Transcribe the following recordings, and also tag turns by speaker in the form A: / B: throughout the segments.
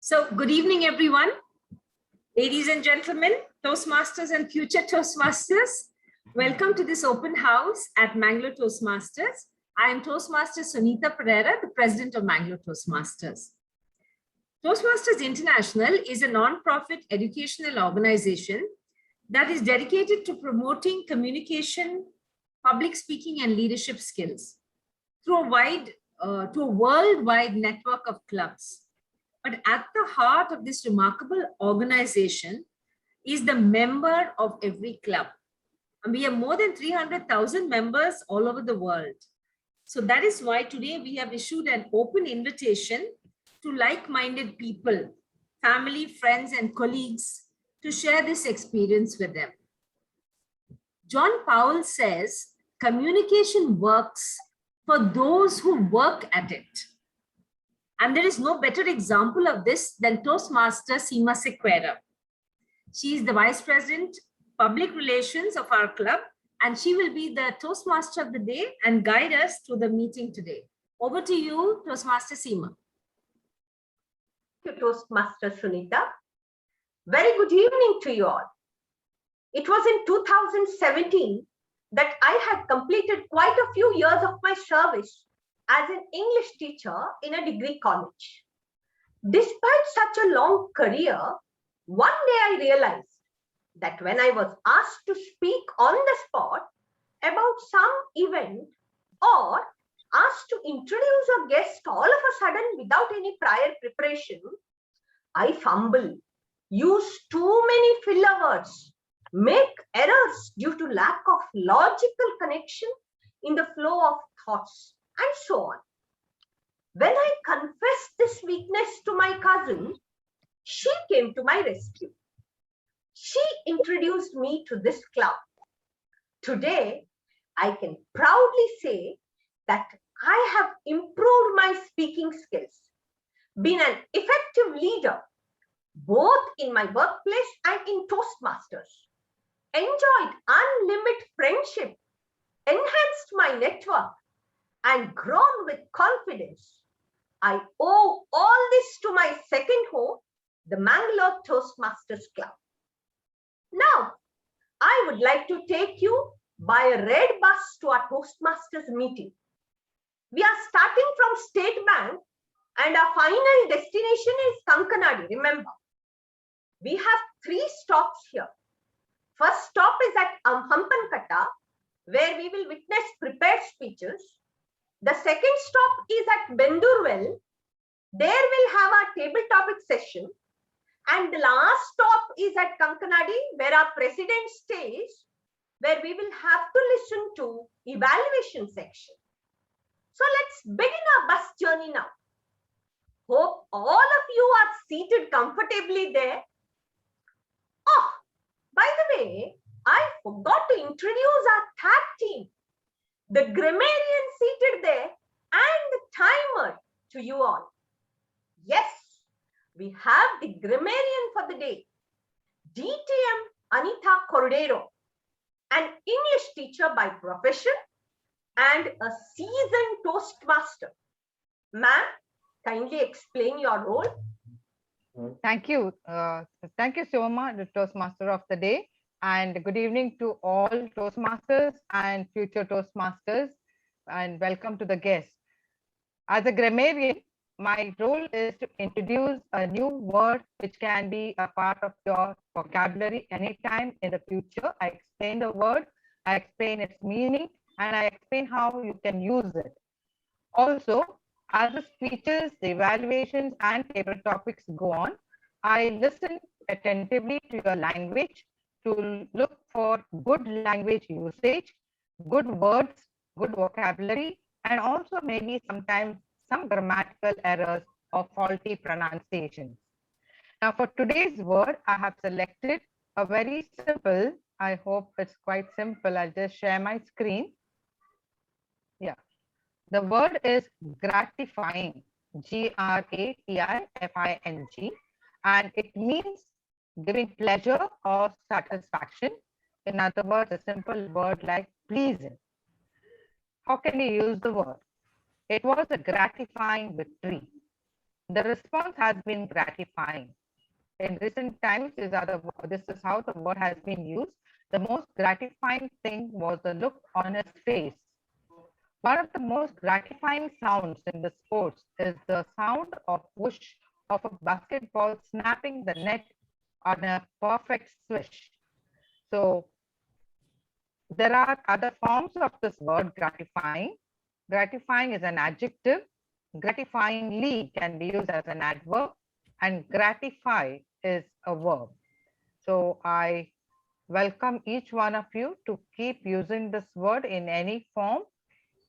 A: So, good evening, everyone. Ladies and gentlemen, Toastmasters and future Toastmasters, welcome to this open house at Mangalore Toastmasters. I am Toastmaster Sunita Pereira, the president of Mangalore Toastmasters. Toastmasters International is a non-profit educational organization that is dedicated to promoting communication, public speaking, and leadership skills through a worldwide network of clubs. But at the heart of this remarkable organization is the member of every club. And we have more than 300,000 members all over the world. So that is why today we have issued an open invitation to like-minded people, family, friends, and colleagues to share this experience with them. John Powell says, communication works for those who work at it. And there is no better example of this than Toastmaster Seema Sequeira. She is the Vice President, Public Relations of our club, and she will be the Toastmaster of the day and guide us through the meeting today. Over to you, Toastmaster Seema.
B: Thank you, Toastmaster Sunita. Very good evening to you all. It was in 2017 that I had completed quite a few years of my service as an English teacher in a degree college. Despite such a long career, one day I realized that when I was asked to speak on the spot about some event or asked to introduce a guest all of a sudden without any prior preparation, I fumble, use too many filler words, make errors due to lack of logical connection in the flow of thoughts, and so on. When I confessed this weakness to my cousin, she came to my rescue. She introduced me to this club. Today, I can proudly say that I have improved my speaking skills, been an effective leader, both in my workplace and in Toastmasters, enjoyed unlimited friendship, enhanced my network, and grown with confidence. I owe all this to my second home, the Mangalore Toastmasters Club. Now, I would like to take you by a red bus to our Toastmasters meeting. We are starting from State Bank and our final destination is Kankanadi, remember. We have 3 stops here. First stop is at Hampankata, where we will witness prepared speeches. The second stop is at Bendurwell. There we'll have our table topic session. And the last stop is at Kankanadi, where our president stays, where we will have to listen to evaluation section. So let's begin our bus journey now. Hope all of you are seated comfortably there. Oh, by the way, I forgot to introduce our tag team. The grammarian seated there and the timer to you all. Yes, we have the grammarian for the day, DTM Anita Cordero, an English teacher by profession and a seasoned Toastmaster. Ma'am, kindly explain your role.
C: Thank you. Thank you, Seema, the Toastmaster of the day. And good evening to all Toastmasters and future Toastmasters, and welcome to the guests. As a grammarian, my role is to introduce a new word which can be a part of your vocabulary anytime in the future. I explain the word, I explain its meaning, and I explain how you can use it. Also, as the speeches, the evaluations, and table topics go on, I listen attentively to your language to look for good language usage, good words, good vocabulary, and also maybe sometimes some grammatical errors or faulty pronunciations. Now for today's word, I have selected a very simple, I hope it's quite simple. I'll just share my screen. Yeah, the word is gratifying, Gratifing, and it means giving pleasure or satisfaction. In other words, a simple word like pleasing. How can you use the word? It was a gratifying victory. The response has been gratifying. In recent times, this is how the word has been used. The most gratifying thing was the look on his face. One of the most gratifying sounds in the sports is the sound of whoosh of a basketball snapping the net on a perfect swish. So there are other forms of this word gratifying. Gratifying is an adjective. Gratifyingly can be used as an adverb, and gratify is a verb. So I welcome each one of you to keep using this word in any form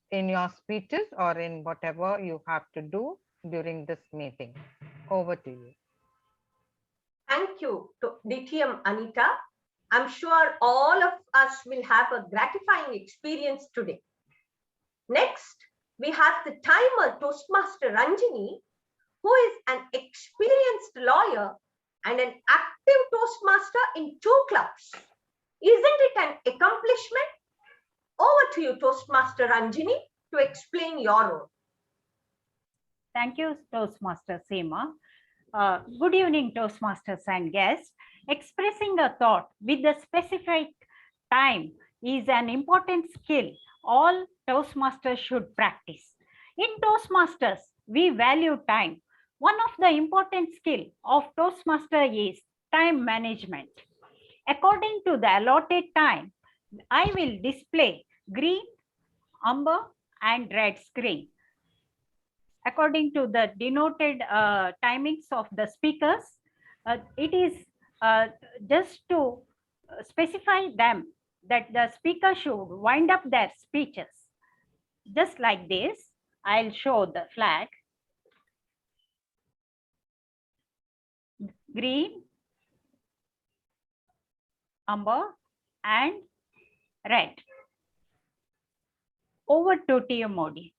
C: in your speeches or in whatever you have to do during this meeting. Over to you.
B: Thank you to DTM Anita. I'm sure all of us will have a gratifying experience today. Next, we have the timer Toastmaster Ranjini, who is an experienced lawyer and an active Toastmaster in 2 clubs. Isn't it an accomplishment? Over to you, Toastmaster Ranjini, to explain your role.
D: Thank you, Toastmaster Seema. Good evening, Toastmasters and guests. Expressing a thought with a specific time is an important skill all Toastmasters should practice. In Toastmasters, we value time. One of the important skills of Toastmaster is time management. According to the allotted time, I will display green, amber, and red screen. According to the denoted timings of the speakers, it is just to specify them that the speaker should wind up their speeches. Just like this, I'll show the flag. Green, amber, and red. Over to TM Modi.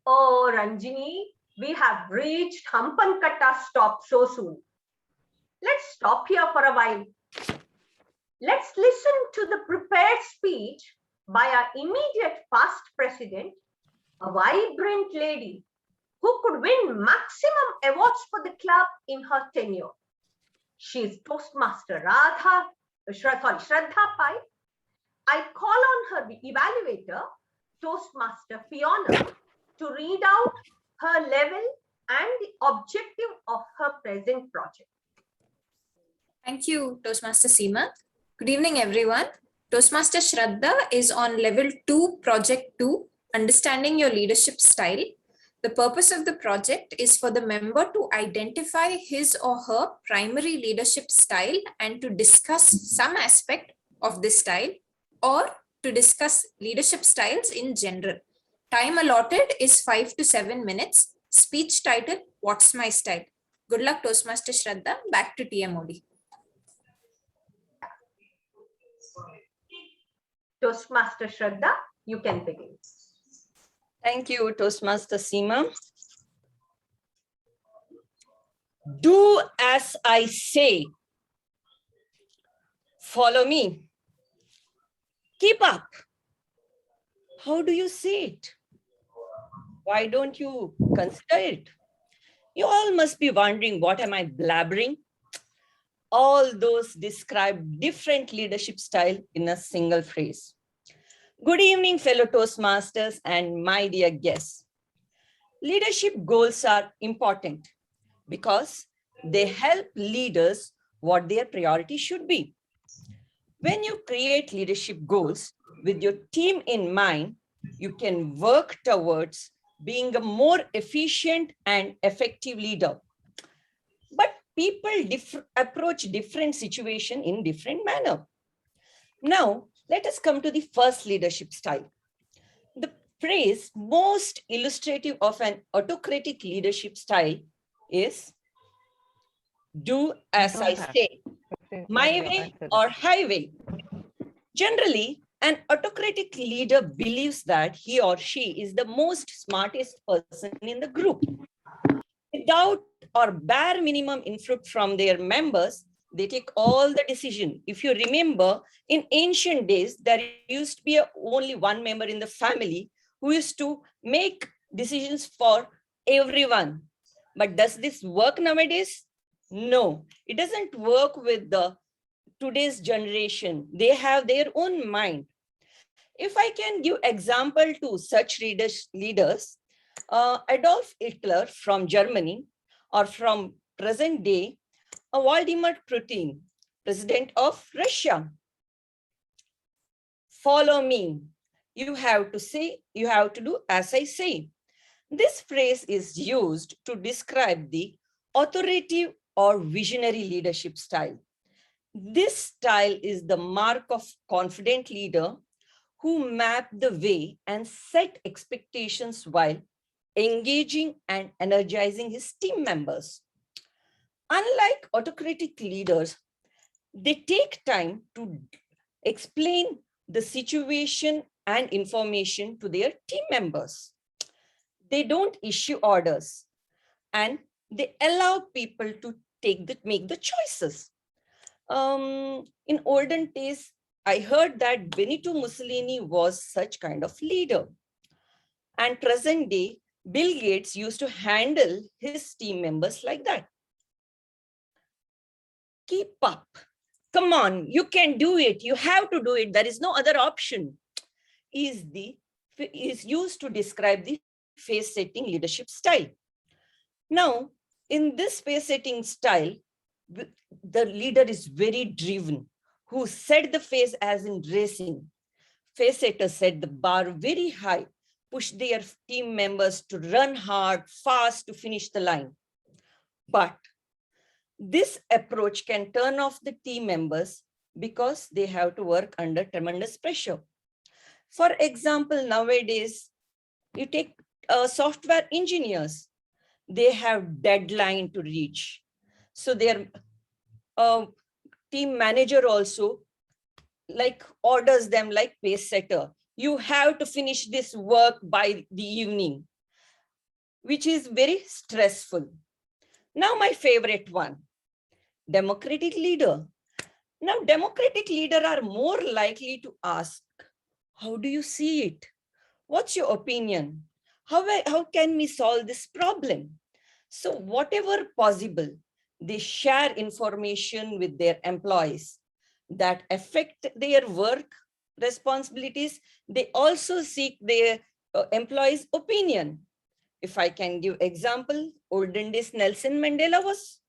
B: Oh, Ranjini, we have reached Hampankatta stop so soon. Let's stop here for a while. Let's listen to the prepared speech by our immediate past president, a vibrant lady who could win maximum awards for the club in her tenure. She is Toastmaster Shraddha Pai. I call on her evaluator, Toastmaster Fiona, to read out her level and the objective of her present project.
E: Thank you, Toastmaster Seema. Good evening, everyone. Toastmaster Shraddha is on level 2, project 2, understanding your leadership style. The purpose of the project is for the member to identify his or her primary leadership style and to discuss some aspect of this style or to discuss leadership styles in general. Time allotted is 5 to 7 minutes. Speech title, What's My Style? Good luck, Toastmaster Shraddha. Back to TM Modi.
B: Toastmaster Shraddha, you can begin.
F: Thank you, Toastmaster Seema. Do as I say. Follow me. Keep up. How do you say it? Why don't you consider it? You all must be wondering, what am I blabbering? All those describe different leadership style in a single phrase. Good evening, fellow Toastmasters and my dear guests. Leadership goals are important because they help leaders what their priority should be. When you create leadership goals with your team in mind, you can work towards being a more efficient and effective leader. But people approach different situations in different manner. Now, let us come to the first leadership style. The phrase most illustrative of an autocratic leadership style is do as I say, my way or highway. Generally, an autocratic leader believes that he or she is the most smartest person in the group. Without or bare minimum input from their members, they take all the decision. If you remember, in ancient days, there used to be only one member in the family who used to make decisions for everyone. But does this work nowadays? No, it doesn't work with today's generation. They have their own mind. If I can give example to such leaders, Adolf Hitler from Germany, or from present day, Vladimir Putin, president of Russia. Follow me. You have to do as I say. This phrase is used to describe the authoritative or visionary leadership style. This style is the mark of confident leader who map the way and set expectations while engaging and energizing his team members. Unlike autocratic leaders, they take time to explain the situation and information to their team members. They don't issue orders, and they allow people to make the choices. In olden days, I heard that Benito Mussolini was such kind of leader. And present day, Bill Gates used to handle his team members like that. Keep up. Come on, you can do it. You have to do it. There is no other option. Is used to describe the face setting leadership style. Now, in this face setting style, the leader is very driven, who set the face as in racing. Face setters set the bar very high, push their team members to run hard, fast to finish the line. But this approach can turn off the team members because they have to work under tremendous pressure. For example, nowadays, you take software engineers, they have deadline to reach. So their team manager also orders them like pace setter. You have to finish this work by the evening, which is very stressful. Now my favorite one, democratic leader. Now democratic leaders are more likely to ask, how do you see it? What's your opinion? How can we solve this problem? So whatever possible, they share information with their employees that affect their work responsibilities. They also seek their employees' opinion. If I can give example, olden days Nelson Mandela was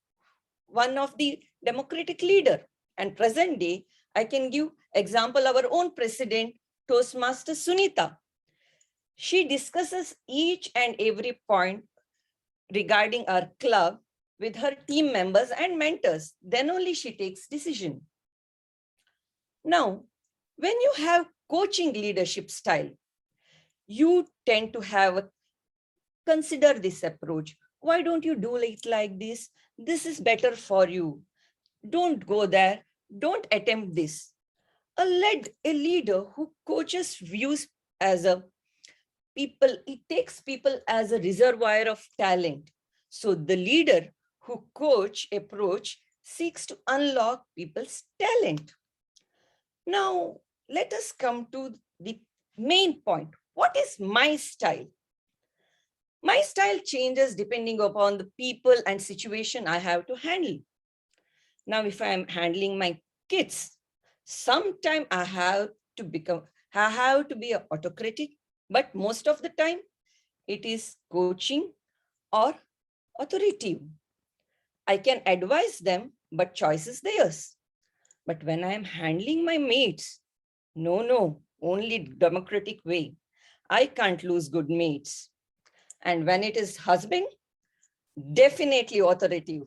F: one of the democratic leader, and present day, I can give example our own president, Toastmaster Sunita. She discusses each and every point regarding our club with her team members and mentors. Then only she takes decision. Now, when you have coaching leadership style, you tend to consider this approach. Why don't you do it like this? This is better for you. Don't go there. Don't attempt this. A leader who coaches views as it takes people as a reservoir of talent. So the leader who coach approach seeks to unlock people's talent. Now, let us come to the main point. What is my style? My style changes depending upon the people and situation I have to handle. Now, if I am handling my kids, sometimes I have to be autocratic, but most of the time it is coaching or authoritative. I can advise them, but choice is theirs. But when I am handling my mates, no, only democratic way. I can't lose good mates. And when it is husband, definitely authoritative.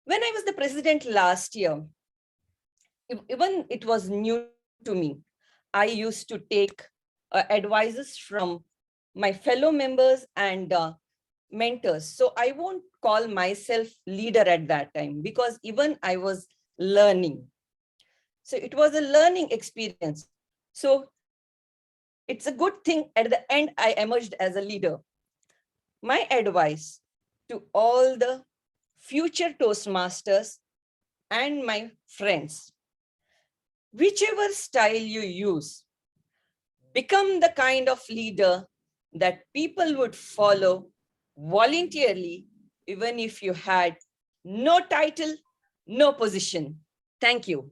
F: When I was the president last year, even it was new to me, I used to take advices from my fellow members and mentors. So I won't call myself leader at that time because even I was learning. So it was a learning experience. So it's a good thing at the end I emerged as a leader. My advice to all the future Toastmasters and my friends, whichever style you use, become the kind of leader that people would follow voluntarily, even if you had no title, no position. Thank you.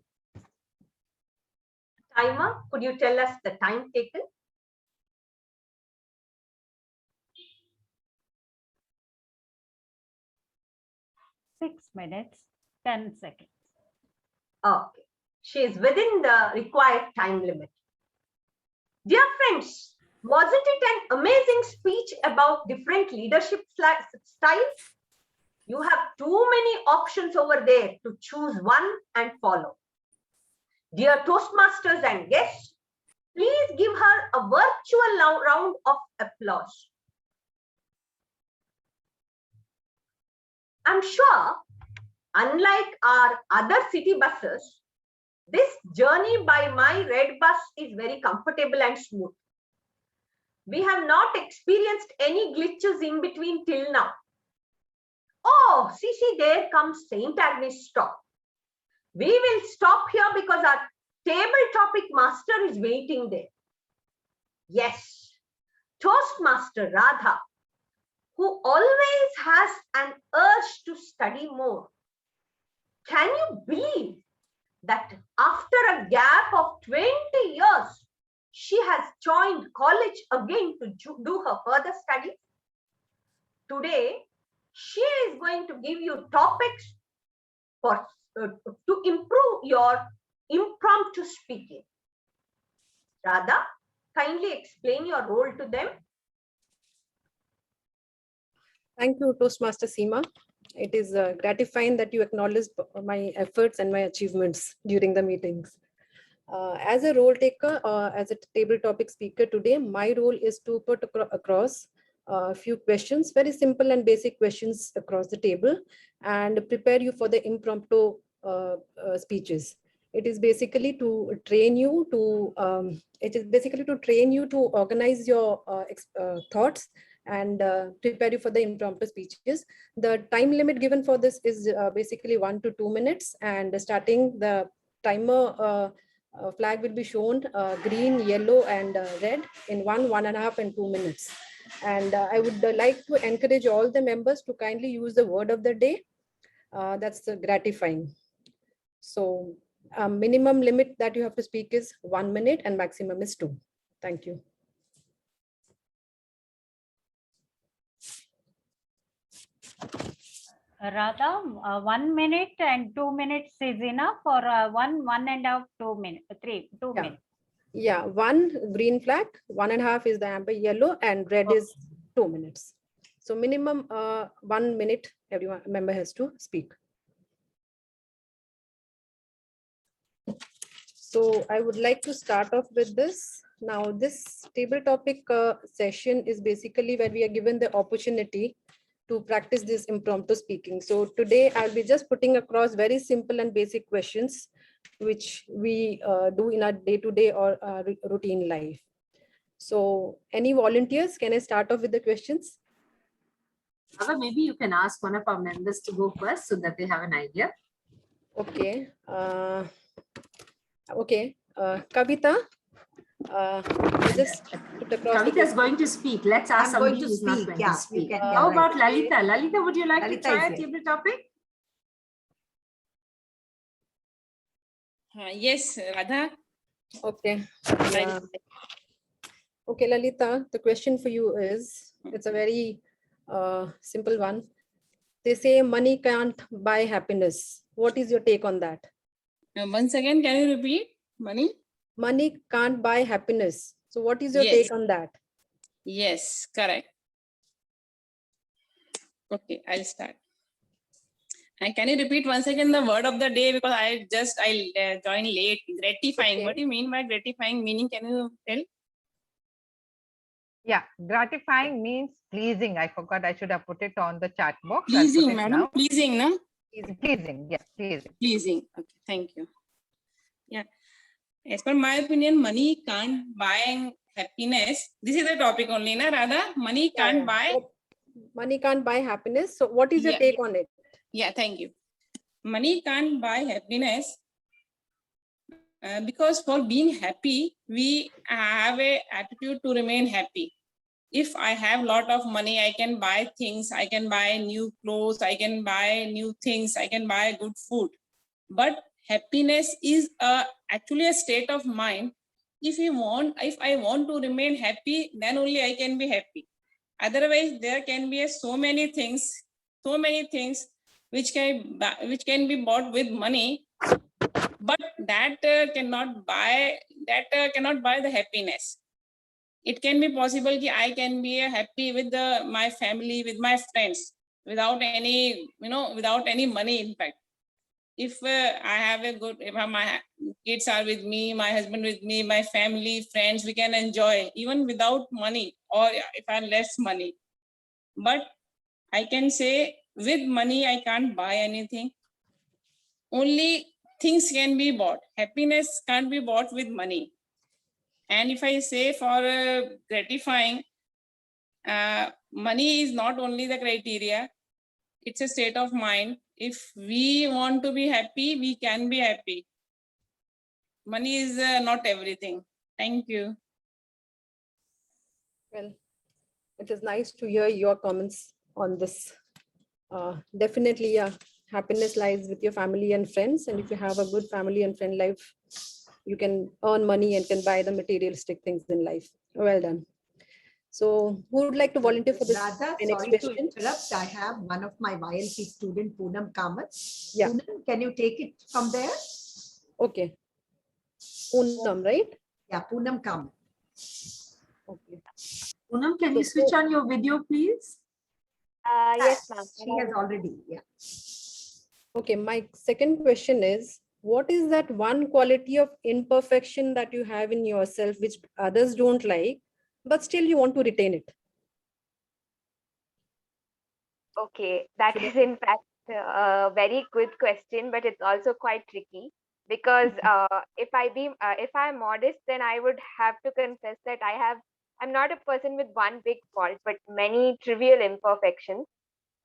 B: Timer, could you tell us the time taken?
D: Six minutes, 10 seconds.
B: Okay, she is within the required time limit. Dear friends, wasn't it an amazing speech about different leadership styles? You have too many options over there to choose one and follow. Dear Toastmasters and guests, please give her a virtual round of applause. I'm sure, unlike our other city buses, this journey by my red bus is very comfortable and smooth. We have not experienced any glitches in between till now. Oh, see, there comes St. Agnes stop. We will stop here because our table topic master is waiting there. Yes, Toastmaster Radha, who always has an urge to study more. Can you believe that after a gap of 20 years, she has joined college again to do her further studies? Today, she is going to give you topics for to improve your impromptu speaking. Radha, kindly explain your role to them.
G: Thank you, Toastmaster Seema. It is gratifying that you acknowledge my efforts and my achievements during the meetings. As a role taker, as a table topic speaker today, my role is to put across a few questions, very simple and basic questions across the table, and prepare you for the impromptu speeches. It is basically to train you to organize your thoughts and prepare you for the impromptu speeches. The time limit given for this is basically 1 to 2 minutes, and starting the timer flag will be shown green, yellow, and red in 1, 1.5, and 2 minutes. And I would like to encourage all the members to kindly use the word of the day. That's gratifying. So minimum limit that you have to speak is 1 minute and maximum is 2. Thank you.
D: Radha, 1 minute and 2 minutes is enough, or 1.5, 2 minutes, 2 minutes.
G: Yeah, 1 green flag, 1.5 is the amber yellow, and red is 2 minutes. So minimum 1 minute everyone member has to speak. So I would like to start off with this. Now this table topic session is basically where we are given the opportunity to practice this impromptu speaking. So today I'll be just putting across very simple and basic questions which we do in our day-to-day or routine life. So any volunteers, can I start off with the questions?
A: Maybe you can ask one of our members to go first so that they have an idea.
G: Okay. Okay. Kavita, just put across.
A: Kavita is going to speak. Let's ask somebody who's not going to speak. How about Lalita? Lalita, would you like to try a table topic?
H: Yes, Radha.
G: Okay. Okay, Lalita, the question for you is, it's a very simple one. They say money can't buy happiness. What is your take on that?
H: Once again, can you repeat? Money
G: can't buy happiness. So what is your take on that?
H: Yes, correct. Okay, I'll start. And can you repeat once again the word of the day, because I joined late. Gratifying. Okay. What do you mean by gratifying? Meaning, can you tell?
C: Yeah, gratifying means pleasing. I forgot, I should have put it on the chat box.
H: Pleasing, madam. Now. Pleasing, no?
C: Pleasing, yes, pleasing.
H: Pleasing. Okay, thank you. Yeah. As per my opinion, money can't buy happiness. This is the topic only, na, Radha? Money can't buy.
G: Money can't buy happiness. So what is your take on it?
H: Yeah, thank you. Money can't buy happiness because for being happy, we have an attitude to remain happy. if I have a lot of money, I can buy things, I can buy new clothes, I can buy new things, I can buy good food. But happiness is actually a state of mind. If I want to remain happy, then only I can be happy. Otherwise, there can be so many things which can be bought with money, but that cannot buy the happiness. It can be possible that I can be happy with my family, with my friends, without any money. In fact, if I have if my kids are with me, my husband with me, my family, friends, we can enjoy even without money, or if I have less money. But I can say with money, I can't buy anything. Only things can be bought. Happiness can't be bought with money. And if I say for gratifying, money is not only the criteria, it's a state of mind. If we want to be happy, we can be happy. Money is not everything. Thank you.
G: Well, it is nice to hear your comments on this. Definitely, yeah, happiness lies with your family and friends. And if you have a good family and friend life, you can earn money and can buy the materialistic things in life. Well done. So who would like to volunteer for this
B: Radha,
G: next
B: sorry
G: question?
B: to interrupt. I have one of my YLP student, Poonam Kamath.
G: Yeah.
B: Poonam, can you take it from there?
G: Okay. Poonam, right?
B: Yeah, Poonam Kamath.
G: Okay.
A: Poonam, can you switch on your video, please?
I: Yes, ma'am.
B: She has already, yeah.
G: Okay, my second question is, what is that one quality of imperfection that you have in yourself which others don't like, but still you want to retain it?
I: Okay, that is in fact a very good question, but it's also quite tricky because if I'm modest, then I would have to confess that I'm not a person with one big fault, but many trivial imperfections.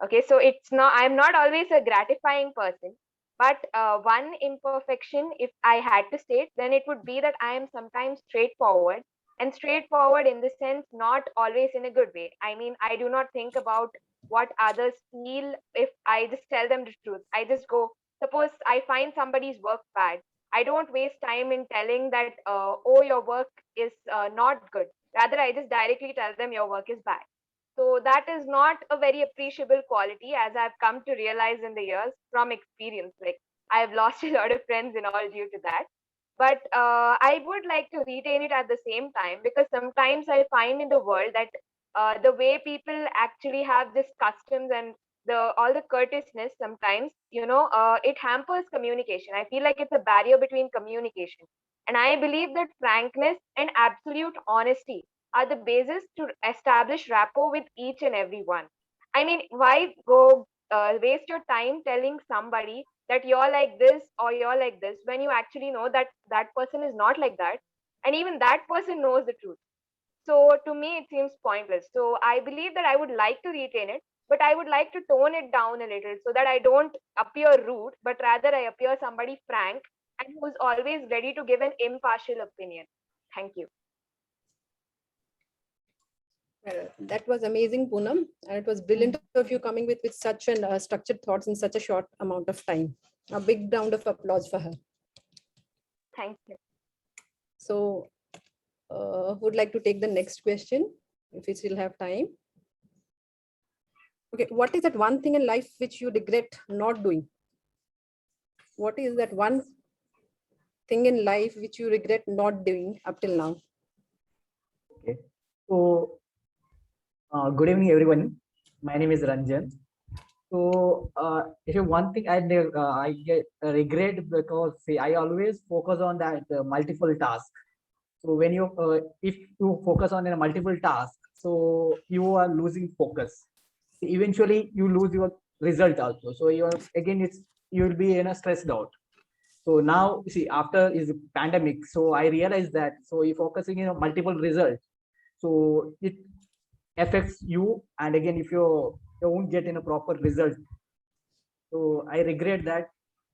I: Okay, so I'm not always a gratifying person, but one imperfection, if I had to state, then it would be that I am sometimes straightforward, and straightforward in the sense not always in a good way. I mean, I do not think about what others feel if I just tell them the truth. I just go, suppose I find somebody's work bad. I don't waste time in telling that, oh, your work is not good. Rather, I just directly tell them your work is bad. So that is not a very appreciable quality, as I've come to realize in the years from experience. Like, I've lost a lot of friends in all due to that. But I would like to retain it at the same time, because sometimes I find in the world that the way people actually have this customs and all the courteousness, sometimes, it hampers communication. I feel like it's a barrier between communication. And I believe that frankness and absolute honesty are the basis to establish rapport with each and every one. I mean, why go waste your time telling somebody that you're like this or you're like this when you actually know that that person is not like that, and even that person knows the truth. So to me, it seems pointless. So I believe that I would like to retain it, but I would like to tone it down a little so that I don't appear rude, but rather I appear somebody frank and who's always ready to give an impartial opinion. Thank you.
G: That was amazing, Poonam. And it was brilliant of you coming with such an structured thoughts in such a short amount of time. A big round of applause for her.
I: Thank you.
G: So, would like to take the next question if we still have time. Okay, what is that one thing in life which you regret not doing? What is that one thing in life which you regret not doing up till now?
J: Okay, so good evening, everyone. My name is Ranjan. So, if you one thing I regret, because see, I always focus on that multiple task. So when you if you focus on a multiple task, so you are losing focus. Eventually, you lose your result also. So you are again, you will be stressed out. So now, see, after is pandemic, so I realized that so you're focusing multiple results, so it affects you, and again, if you won't get in a proper result, so I regret that.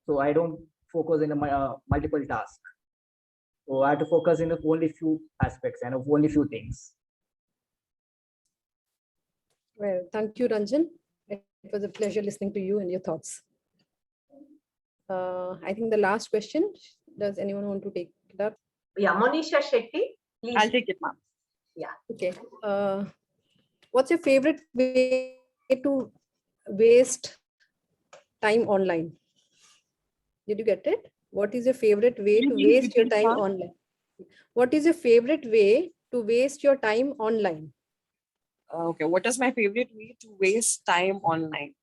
J: So I don't focus in a multiple task. So I have to focus in only few aspects and only few things.
G: Well, thank you, Ranjan. It was a pleasure listening to you and your thoughts. I think the last question, does anyone want to take it up?
B: Yeah, Monisha Shetty, please.
K: I'll take it, ma'am.
B: Yeah.
G: Okay. What's your favorite way to waste time online? Did you get it? What is your favorite way to waste your time online? What is your favorite way to waste your time online?
K: Okay, what is my favorite way to waste time online?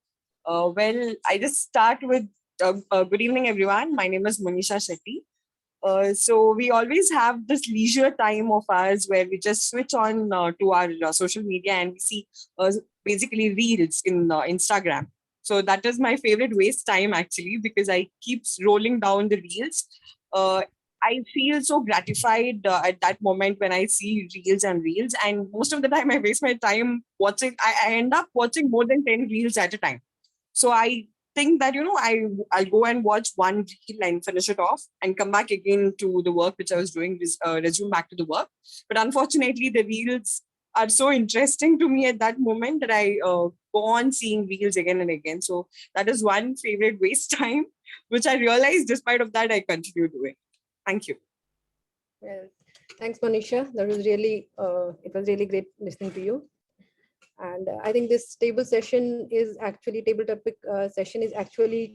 K: Well, I just start with good evening, everyone. My name is Monisha Shetty. So we always have this leisure time of ours where we just switch on to our social media and we see basically reels in Instagram. So that is my favorite waste time actually, because I keep rolling down the reels. I feel so gratified at that moment when I see reels and reels, and most of the time I waste my time watching. I end up watching more than 10 reels at a time. So I think that, I'll go and watch one reel and finish it off and come back again to the work which I was doing, resume back to the work. But unfortunately, the reels are so interesting to me at that moment that I go on seeing reels again and again. So that is one favorite waste time, which I realized despite of that, I continue doing. Thank you.
G: Well, thanks, Monisha. That was really, it was really great listening to you. And I think this table topic session is actually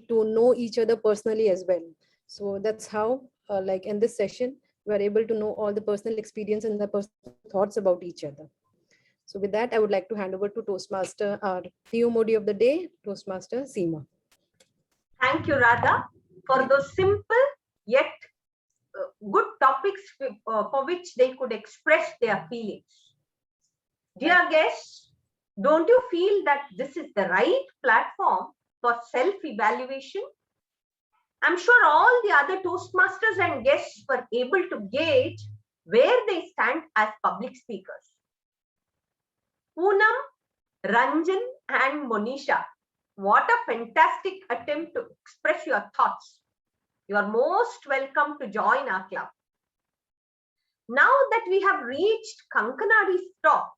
G: to know each other personally as well. So that's how, like in this session, we're able to know all the personal experience and the personal thoughts about each other. So with that, I would like to hand over to Toastmaster, our Theo Modi of the day, Toastmaster Seema.
B: Thank you, Radha, for those simple yet good topics for which they could express their feelings. Dear guests, don't you feel that this is the right platform for self-evaluation? I'm sure all the other Toastmasters and guests were able to gauge where they stand as public speakers. Poonam, Ranjan and Monisha, what a fantastic attempt to express your thoughts. You are most welcome to join our club. Now that we have reached Kankanadi's top,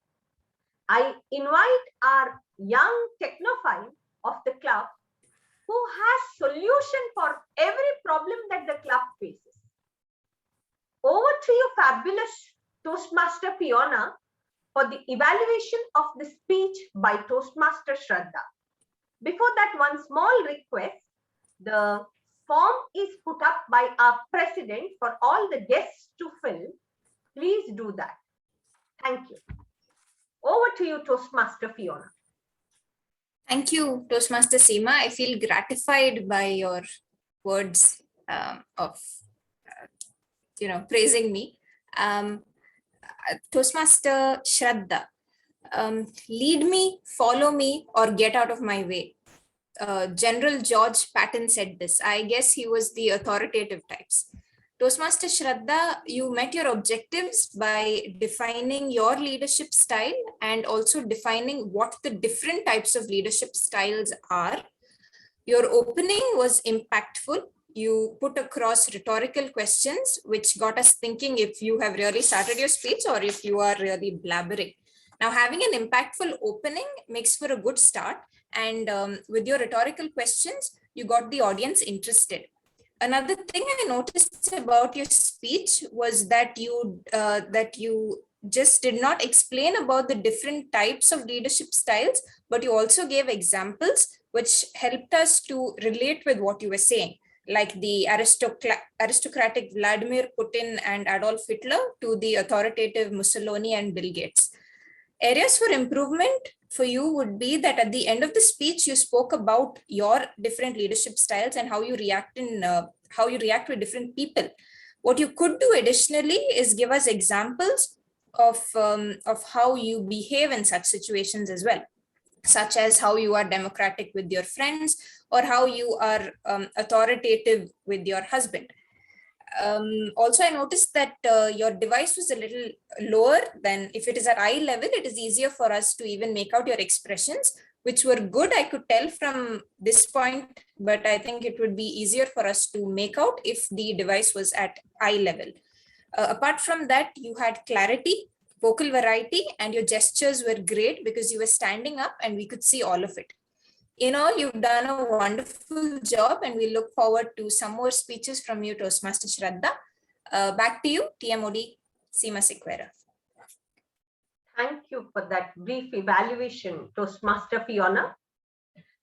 B: I invite our young technophile of the club who has solution for every problem that the club faces. Over to you, fabulous Toastmaster Fiona, for the evaluation of the speech by Toastmaster Shraddha. Before that, one small request. The form is put up by our president for all the guests to fill. Please do that. Thank you. Over to you, Toastmaster Fiona.
E: Thank you, Toastmaster Seema. I feel gratified by your words of, praising me. Toastmaster Shraddha, lead me, follow me, or get out of my way. General George Patton said this. I guess he was the authoritative types. Toastmaster Shraddha, you met your objectives by defining your leadership style and also defining what the different types of leadership styles are. Your opening was impactful. You put across rhetorical questions, which got us thinking if you have really started your speech or if you are really blabbering. Now, having an impactful opening makes for a good start. And with your rhetorical questions, you got the audience interested. Another thing I noticed about your speech was that you just did not explain about the different types of leadership styles, but you also gave examples which helped us to relate with what you were saying, like the aristocratic Vladimir Putin and Adolf Hitler to the authoritative Mussolini and Bill Gates. Areas for improvement for you would be that at the end of the speech, you spoke about your different leadership styles and how you react with different people. What you could do additionally is give us examples of how you behave in such situations as well, such as how you are democratic with your friends or how you are authoritative with your husband. Also, I noticed that your device was a little lower than if it is at eye level, it is easier for us to even make out your expressions, which were good, I could tell from this point, but I think it would be easier for us to make out if the device was at eye level. Apart from that, you had clarity, vocal variety, and your gestures were great because you were standing up and we could see all of it. In all, you've done a wonderful job, and we look forward to some more speeches from you, Toastmaster Shraddha. Back to you, TMOD Seema Sequeira.
B: Thank you for that brief evaluation, Toastmaster Fiona.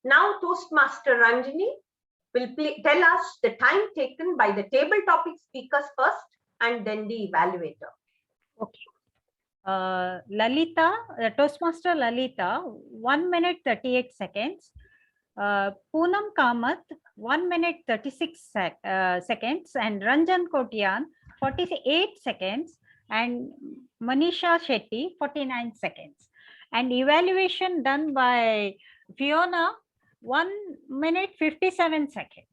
B: Now, Toastmaster Ranjini will tell us the time taken by the table topic speakers first and then the evaluator.
D: Okay. Lalita, Toastmaster Lalita, 1 minute 38 seconds. Poonam Kamath, 1 minute 36 seconds. And Ranjan Kotian, 48 seconds. And Manisha Shetty, 49 seconds. And evaluation done by Fiona, 1 minute 57 seconds.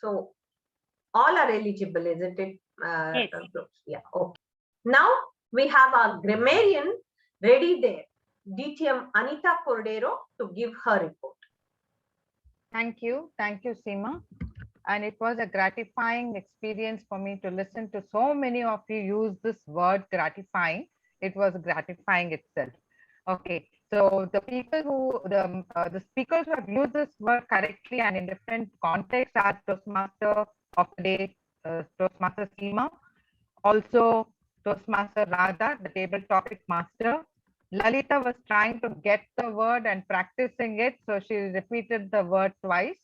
B: So all are eligible, isn't it?
D: Yes.
B: Yeah, okay. Now we have our grammarian ready there, DTM Anita Cordero, to give her report.
C: Thank you, Seema. And it was a gratifying experience for me to listen to so many of you use this word gratifying. It was gratifying itself. Okay, so the people who, the speakers who have used this word correctly and in different contexts are Toastmaster of the day, Toastmaster Seema, also Toastmaster Radha, the table topic master. Lalita was trying to get the word and practicing it, so she repeated the word twice.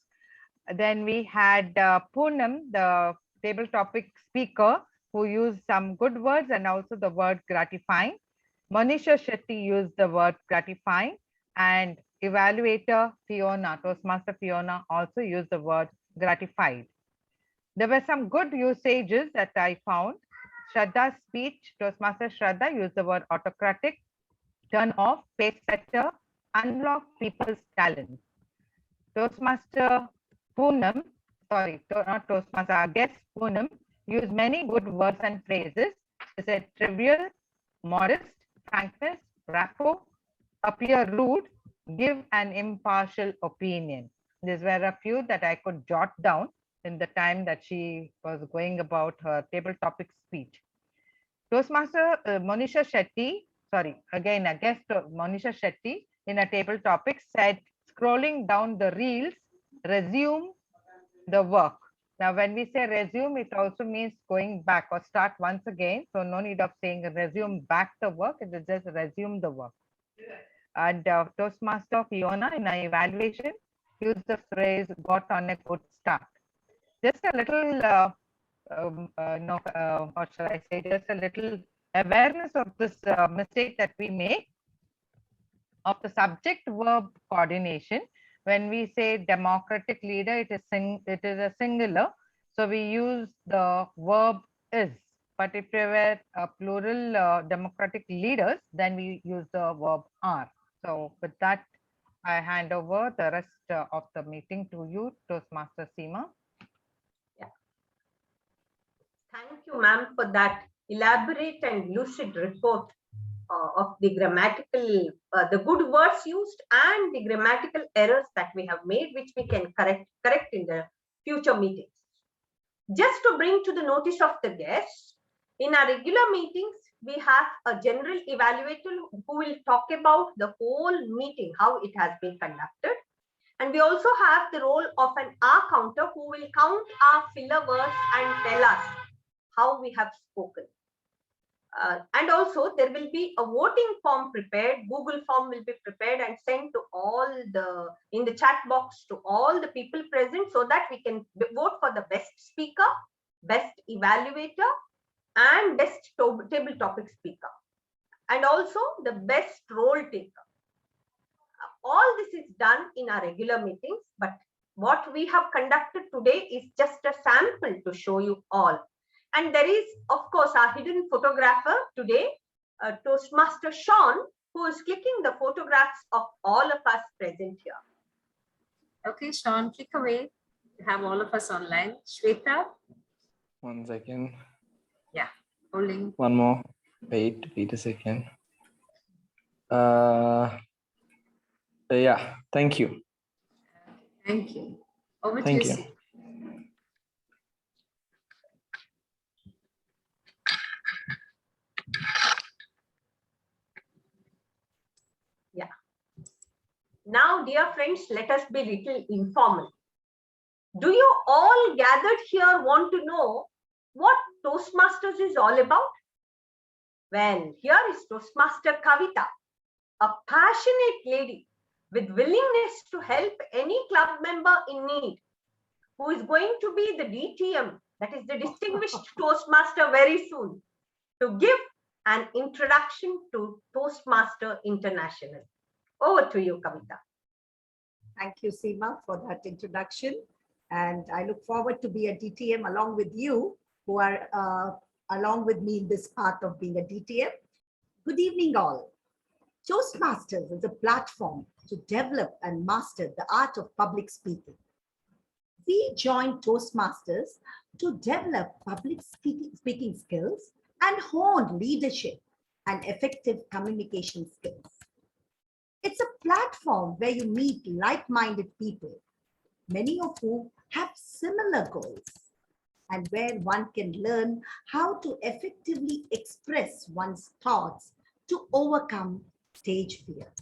C: Then we had Poonam, the table topic speaker, who used some good words and also the word gratifying. Manisha Shetty used the word gratifying, and evaluator Fiona, Toastmaster Fiona, also used the word gratified. There were some good usages that I found. Shraddha's speech, Toastmaster Shraddha used the word autocratic, turn off, pace setter, unlock people's talent. Toastmaster Poonam, sorry, not Toastmaster, our guest Poonam used many good words and phrases. She said trivial, modest, frankness, rapport, appear rude, give an impartial opinion. These were a few that I could jot down in the time that she was going about her table topic speech. Toastmaster Manisha Shetty, sorry, again a guest Manisha Shetty in a table topic said, scrolling down the reels, resume the work. Now, when we say resume, it also means going back or start once again. So no need of saying resume back the work, it is just resume the work. And Toastmaster Fiona in our evaluation used the phrase got on a good start. Just a little, what shall I say, just a little awareness of this mistake that we make of the subject verb coordination. When we say democratic leader, it is a singular. So we use the verb is. But if we were a plural democratic leaders, then we use the verb are. So with that, I hand over the rest of the meeting to you, Toastmaster Seema.
B: Yeah. Thank you, ma'am, for that elaborate and lucid report of the grammatical, the good words used and the grammatical errors that we have made, which we can correct in the future meetings. Just to bring to the notice of the guests, in our regular meetings, we have a general evaluator who will talk about the whole meeting, how it has been conducted. And we also have the role of an R counter who will count our filler words and tell us how we have spoken. And also there will be a voting form prepared. Google form will be prepared and sent to all in the chat box to all the people present, so that we can vote for the best speaker, best evaluator, and best table topic speaker, and also the best role taker. All this is done in our regular meetings, but what we have conducted today is just a sample to show you all. And there is, of course, our hidden photographer today, Toastmaster Sean, who is clicking the photographs of all of us present here.
A: Okay, Sean, click away. You have all of us online. Shweta?
L: 1 second.
A: Yeah, holding.
L: One more. Wait a second. Yeah, thank you.
A: Thank you. Over
L: Thank
A: to you.
L: you.
B: Now, dear friends, let us be little informal. Do you all gathered here want to know what Toastmasters is all about? Well, here is Toastmaster Kavita, a passionate lady with willingness to help any club member in need, who is going to be the DTM, that is the Distinguished Toastmaster, very soon, to give an introduction to Toastmaster International. Over to you, Kavita.
M: Thank you, Seema, for that introduction. And I look forward to be a DTM along with you, who are along with me in this path of being a DTM. Good evening, all. Toastmasters is a platform to develop and master the art of public speaking. We joined Toastmasters to develop public speaking skills and hone leadership and effective communication skills. It's a platform where you meet like-minded people, many of whom have similar goals, and where one can learn how to effectively express one's thoughts to overcome stage fear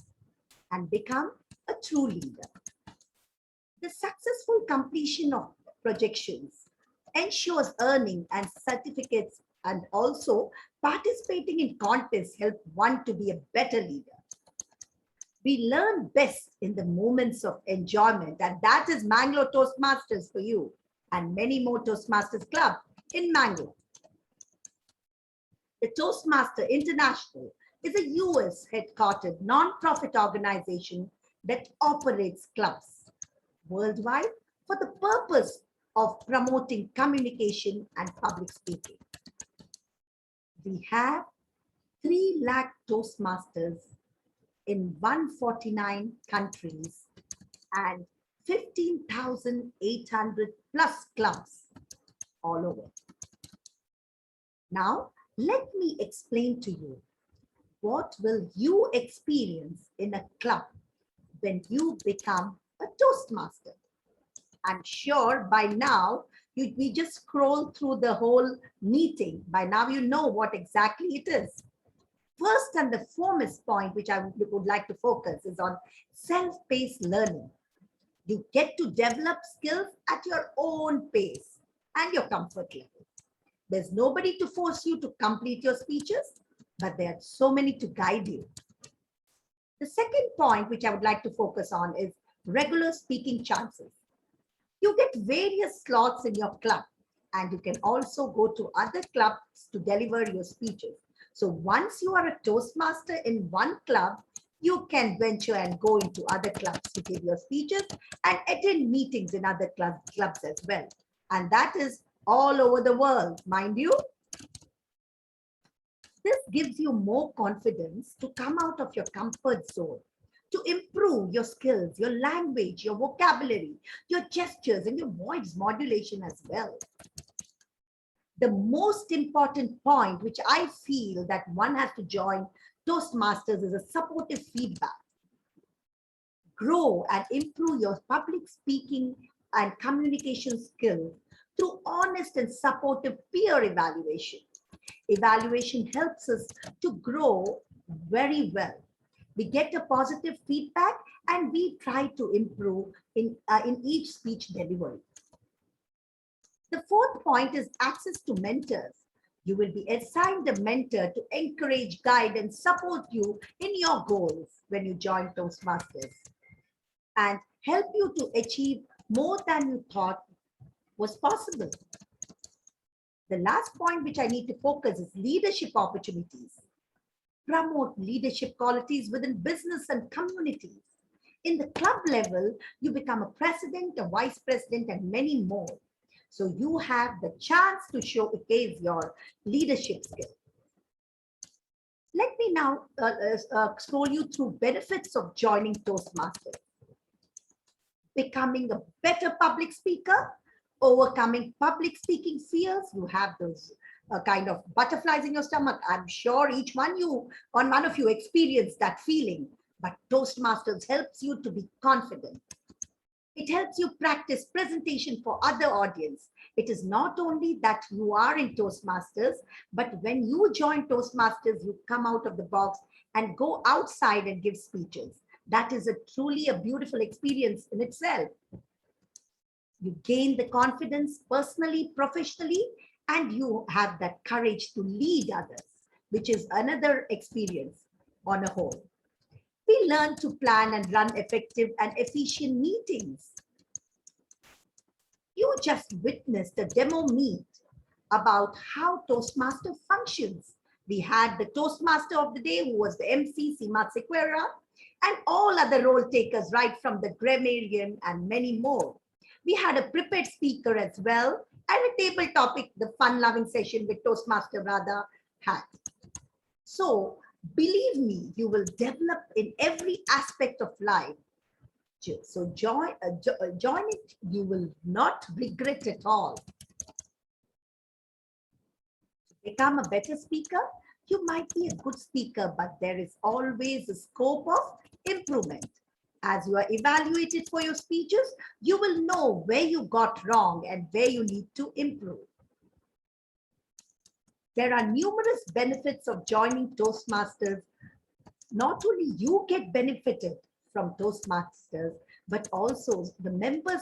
M: and become a true leader. The successful completion of projections ensures earning and certificates, and also participating in contests help one to be a better leader. We learn best in the moments of enjoyment, and that is Mangalore Toastmasters for you and many more Toastmasters Club in Mangalore. The Toastmaster International is a US headquartered non-profit organization that operates clubs worldwide for the purpose of promoting communication and public speaking. We have 3 lakh Toastmasters in 149 countries and 15,800 plus clubs all over. Now, let me explain to you what will you experience in a club when you become a Toastmaster. I'm sure by now, we just scroll through the whole meeting. By now, you know what exactly it is. First and the foremost point, which I would like to focus, is on self-paced learning. You get to develop skills at your own pace and your comfort level. There's nobody to force you to complete your speeches, but there are so many to guide you. The second point, which I would like to focus on, is regular speaking chances. You get various slots in your club, and you can also go to other clubs to deliver your speeches. So once you are a Toastmaster in one club, you can venture and go into other clubs to give your speeches and attend meetings in other clubs as well. And that is all over the world, mind you. This gives you more confidence to come out of your comfort zone, to improve your skills, your language, your vocabulary, your gestures, and your voice modulation as well. The most important point, which I feel that one has to join Toastmasters, is a supportive feedback. Grow and improve your public speaking and communication skills through honest and supportive peer evaluation. Evaluation helps us to grow very well. We get a positive feedback and we try to improve in each speech delivery. The fourth point is access to mentors. You will be assigned a mentor to encourage, guide, and support you in your goals when you join Toastmasters and help you to achieve more than you thought was possible. The last point which I need to focus is leadership opportunities. Promote leadership qualities within business and communities. In the club level, you become a president, a vice president, and many more. So you have the chance to showcase your leadership skills. Let me now scroll you through benefits of joining Toastmasters. Becoming a better public speaker, overcoming public speaking fears. You have those kind of butterflies in your stomach. I'm sure each one of you experienced that feeling, but Toastmasters helps you to be confident. It helps you practice presentation for other audience. It is not only that you are in Toastmasters, but when you join Toastmasters, you come out of the box and go outside and give speeches. That is truly a beautiful experience in itself. You gain the confidence personally, professionally, and you have that courage to lead others, which is another experience on a whole. We learn to plan and run effective and efficient meetings. You just witnessed a demo meet about how Toastmaster functions. We had the Toastmaster of the day, who was the MC, Seema Sequeira, and all other role takers, right from the grammarian and many more. We had a prepared speaker as well, and a table topic, the fun-loving session with Toastmaster Radha had. So believe me, you will develop in every aspect of life. So join it, you will not regret at all. To become a better speaker, you might be a good speaker, but there is always a scope of improvement. As you are evaluated for your speeches, you will know where you got wrong and where you need to improve. There are numerous benefits of joining Toastmasters. Not only you get benefited from Toastmasters, but also the members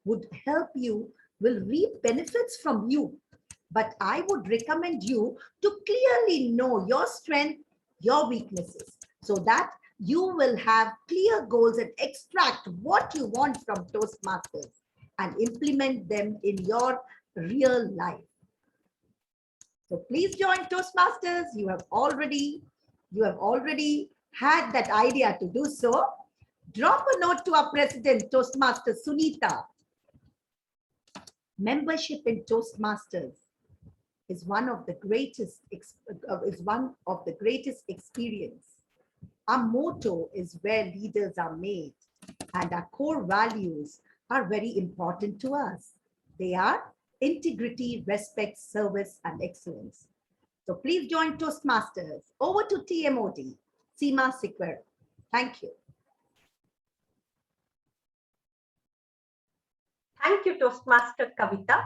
M: would help you, will reap benefits from you. But I would recommend you to clearly know your strength, your weaknesses, so that you will have clear goals and extract what you want from Toastmasters and implement them in your real life. So please join Toastmasters. You have already had that idea to do so. Drop a note to our president, Toastmaster Sunita. Membership in Toastmasters is one of the greatest experience. Our motto is where leaders are made, and our core values are very important to us. They are integrity, respect, service, and excellence. So please join Toastmasters. Over to TMOD, Seema Sequeira. Thank you.
B: Thank you, Toastmaster Kavita,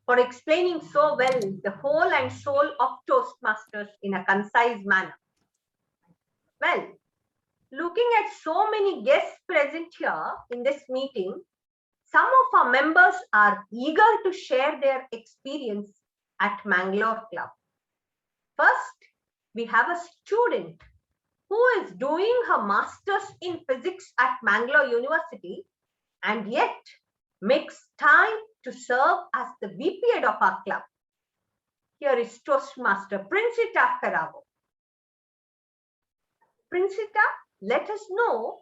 B: for explaining so well the whole and soul of Toastmasters in a concise manner. Well, looking at so many guests present here in this meeting, some of our members are eager to share their experience at Mangalore Club. First, we have a student who is doing her master's in physics at Mangalore University and yet makes time to serve as the VP head of our club. Here is Toastmaster Princita Karavo. Princita, let us know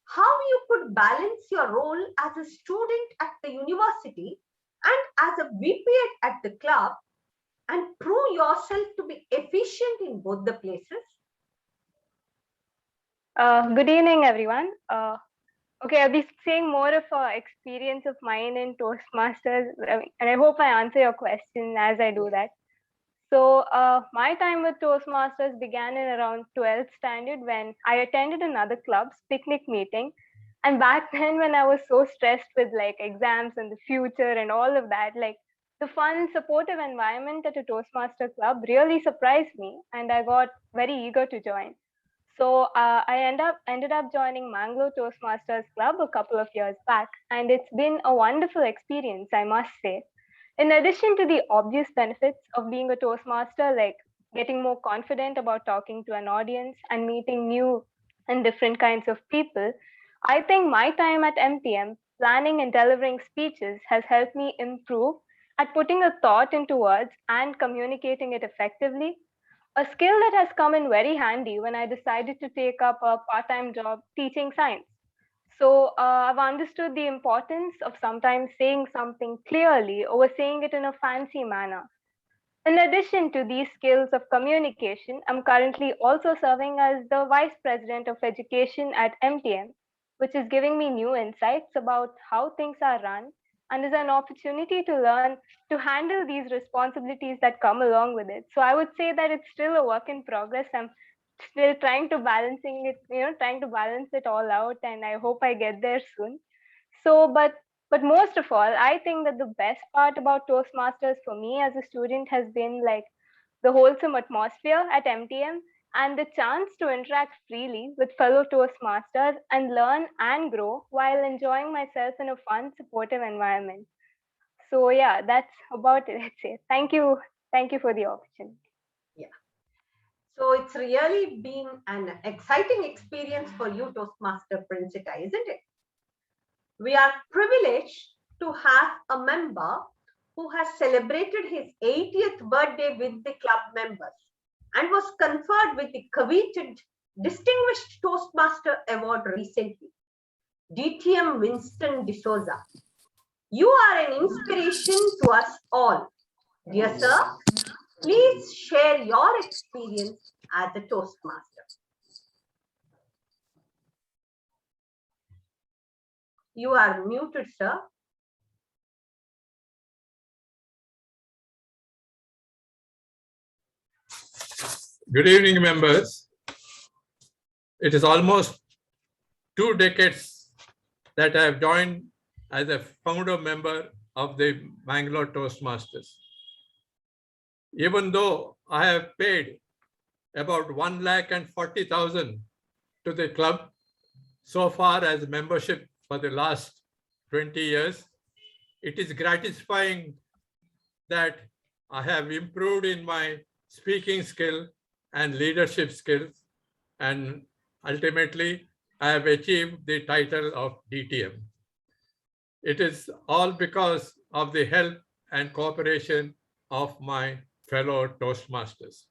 B: how you could balance your role as a student at the university and as a VP at the club and prove yourself to be efficient in both the places.
I: Good evening, everyone. Okay, I'll be saying more of an experience of mine in Toastmasters, and I hope I answer your question as I do that. So my time with Toastmasters began in around 12th standard when I attended another club's picnic meeting. And back then, when I was so stressed with like exams and the future and all of that, like the fun, supportive environment at a Toastmaster club really surprised me, and I got very eager to join. So I ended up joining Mangalore Toastmasters Club a couple of years back, and it's been a wonderful experience, I must say. In addition to the obvious benefits of being a Toastmaster, like getting more confident about talking to an audience and meeting new and different kinds of people, I think my time at MTM, planning and delivering speeches, has helped me improve at putting a thought into words and communicating it effectively. A skill that has come in very handy when I decided to take up a part-time job teaching science. So I've understood the importance of sometimes saying something clearly over saying it in a fancy manner. In addition to these skills of communication, I'm currently also serving as the Vice President of Education at MTM, which is giving me new insights about how things are run and is an opportunity to learn to handle these responsibilities that come along with it. So I would say that it's still a work in progress. I'm still trying to balance it all out, and I hope I get there soon. So, but most of all, I think that the best part about Toastmasters for me as a student has been like the wholesome atmosphere at MTM and the chance to interact freely with fellow Toastmasters and learn and grow while enjoying myself in a fun, supportive environment. So yeah, that's about it. That's it. Thank you. Thank you for the opportunity.
B: Yeah. So it's really been an exciting experience for you, Toastmaster Princita, isn't it? We are privileged to have a member who has celebrated his 80th birthday with the club members and was conferred with the coveted Distinguished Toastmaster Award recently. DTM Winston D'Souza. You are an inspiration to us all. Dear sir, please share your experience as a Toastmaster. You are muted, sir.
N: Good evening, members. It is almost 2 decades that I have joined as a founder member of the Bangalore Toastmasters. Even though I have paid about 1,40,000 to the club so far as membership for the last 20 years, it is gratifying that I have improved in my speaking skill and leadership skills, and ultimately I have achieved the title of DTM. It is all because of the help and cooperation of my fellow Toastmasters.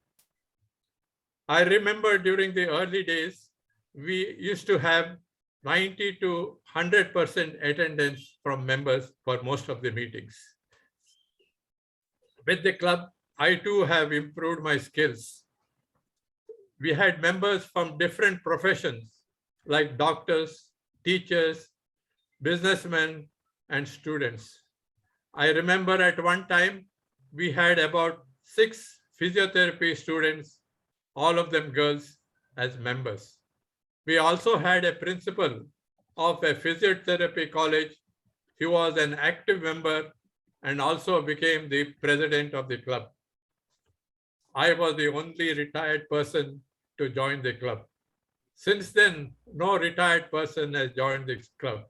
N: I remember during the early days, we used to have 90 to 100% attendance from members for most of the meetings. With the club, I too have improved my skills. We had members from different professions like doctors, teachers, businessmen, and students. I remember at one time, we had about 6 physiotherapy students, all of them girls, as members. We also had a principal of a physiotherapy college. He was an active member and also became the president of the club. I was the only retired person to join the club. Since then, no retired person has joined the club.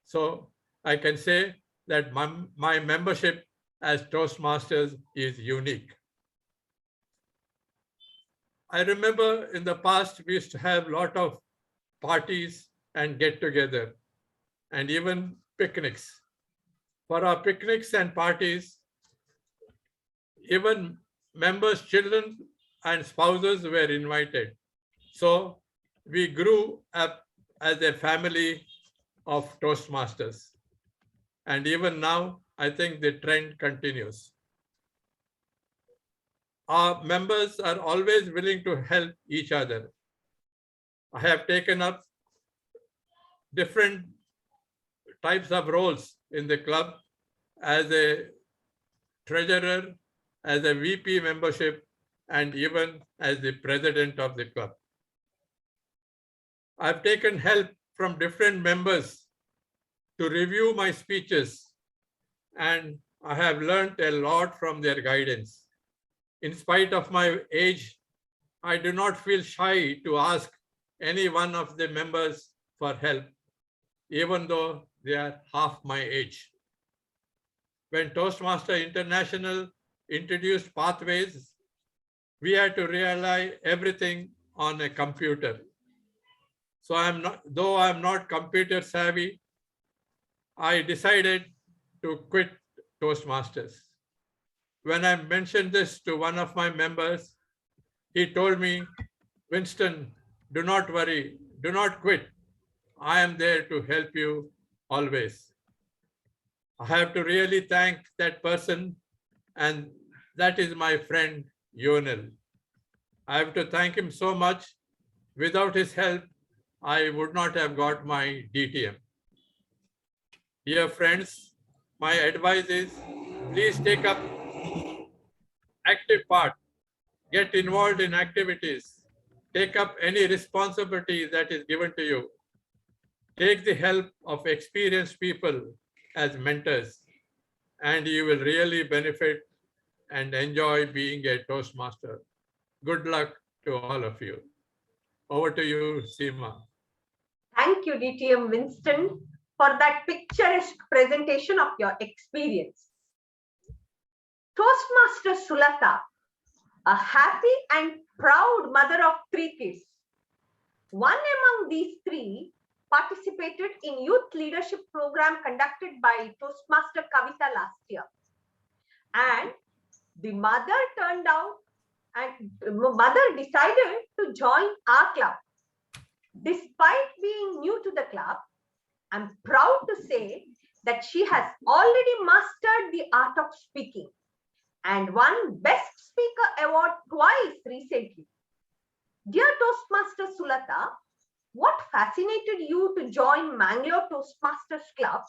N: So I can say that my membership as Toastmasters is unique. I remember in the past, we used to have a lot of parties and get together and even picnics. For our picnics and parties, even members' children and spouses were invited. So we grew up as a family of Toastmasters. And even now, I think the trend continues. Our members are always willing to help each other. I have taken up different types of roles in the club as a treasurer, as a VP membership, and even as the president of the club. I've taken help from different members to review my speeches, and I have learned a lot from their guidance. In spite of my age, I do not feel shy to ask any one of the members for help, even though they are half my age. When Toastmaster International introduced Pathways, we had to realize everything on a computer. So though I'm not computer savvy, I decided to quit Toastmasters. When I mentioned this to one of my members, he told me, Winston, do not worry, do not quit. I am there to help you always. I have to really thank that person, and that is my friend, Yonel. I have to thank him so much. Without his help, I would not have got my DTM. Dear friends, my advice is, please take up active part, get involved in activities, take up any responsibility that is given to you. Take the help of experienced people as mentors, and you will really benefit and enjoy being a Toastmaster. Good luck to all of you. Over to you, Seema.
B: Thank you, DTM Winston, for that picturesque presentation of your experience. Toastmaster Sulata, a happy and proud mother of 3 kids. One among these 3 participated in youth leadership program conducted by Toastmaster Kavita last year. And the mother turned out and mother decided to join our club. Despite being new to the club, I'm proud to say that she has already mastered the art of speaking and won Best Speaker Award twice recently. Dear Toastmaster Sulata, what fascinated you to join Mangalore Toastmasters Club